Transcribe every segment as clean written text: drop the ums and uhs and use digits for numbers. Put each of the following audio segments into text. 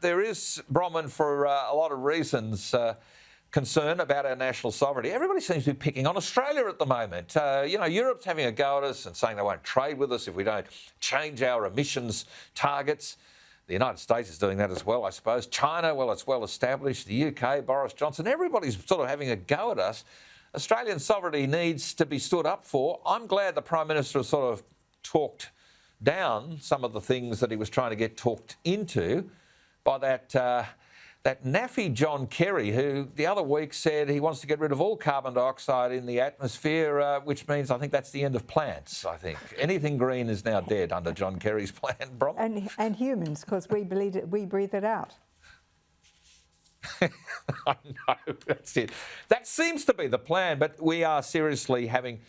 There is, Bronwyn, for a lot of reasons, concern about our national sovereignty. Everybody seems to be picking on Australia at the moment. Europe's having a go at us and saying they won't trade with us if we don't change our emissions targets. The United States is doing that as well, I suppose. China, well, it's well established. The UK, Boris Johnson, everybody's sort of having a go at us. Australian sovereignty needs to be stood up for. I'm glad the Prime Minister has sort of talked down some of the things that he was trying to get talked into by that naffy John Kerry, who the other week said he wants to get rid of all carbon dioxide in the atmosphere, which means I think that's the end of plants, I think. Anything green is now dead under John Kerry's plan, Bronwyn. And humans, because we breathe it out. I know, that's it. That seems to be the plan, but we are seriously having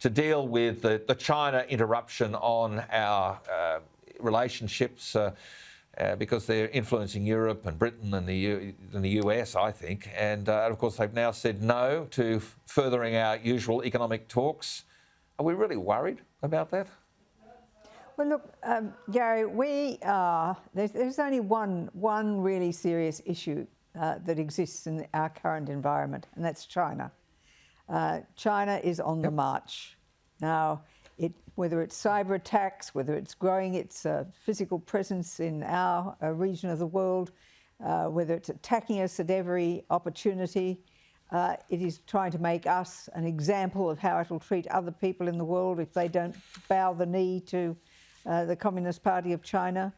to deal with the China interruption on our relationships because they're influencing Europe and Britain and the US, I think. And of course, they've now said no to furthering our usual economic talks. Are we really worried about that? Well, look, Gary, there's only one really serious issue that exists in our current environment, and that's China. China is on the march. Now, whether it's cyber attacks, whether it's growing its physical presence in our region of the world, whether it's attacking us at every opportunity, it is trying to make us an example of how it'll treat other people in the world if they don't bow the knee to the Communist Party of China.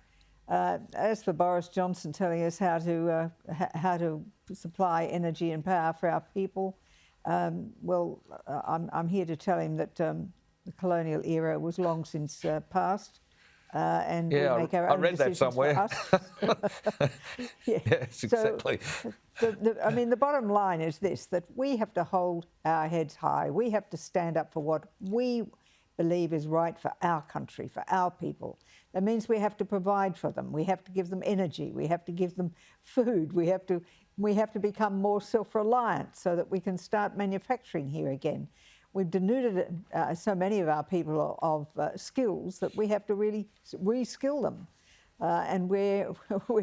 As for Boris Johnson telling us how to supply energy and power for our people, I'm here to tell him that the colonial era was long since past, and we make our own decisions for us. Yes, exactly. So, the bottom line is this: that we have to hold our heads high. We have to stand up for what we believe is right for our country, for our people. That means we have to provide for them. We have to give them energy. We have to give them food. We have to become more self-reliant so that we can start manufacturing here again. We've denuded so many of our people of skills that we have to really re-skill them. And we're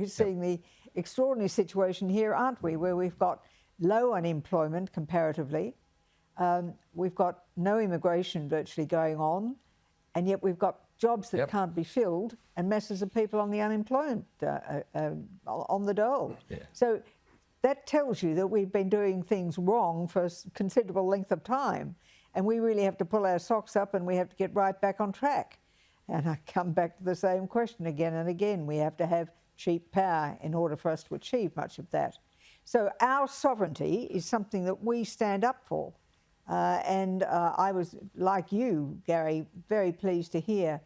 seeing the extraordinary situation here, aren't we, where we've got low unemployment comparatively. We've got no immigration virtually going on, and yet we've got jobs that can't be filled and masses of people on the unemployment, on the dole. Yeah. So that tells you that we've been doing things wrong for a considerable length of time, and we really have to pull our socks up and we have to get right back on track. And I come back to the same question again and again. We have to have cheap power in order for us to achieve much of that. So our sovereignty is something that we stand up for. And I was, like you, Gary, very pleased to hear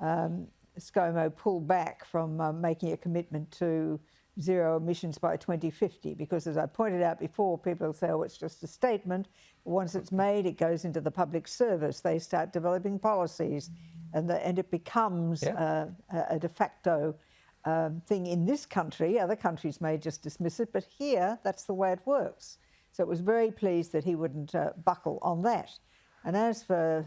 ScoMo pull back from making a commitment to zero emissions by 2050, because as I pointed out before, people say, oh, it's just a statement. Once it's made, it goes into the public service. They start developing policies, and it becomes a de facto thing in this country. Other countries may just dismiss it, but here, that's the way it works. So it was very pleased that he wouldn't buckle on that. And as for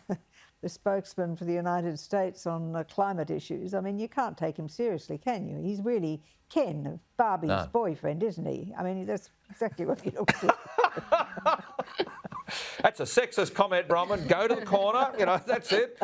the spokesman for the United States on climate issues, I mean, you can't take him seriously, can you? He's really Ken, Barbie's boyfriend, isn't he? I mean, that's exactly what he looks like. That's a sexist comment, Bronwyn. Go to the corner, that's it.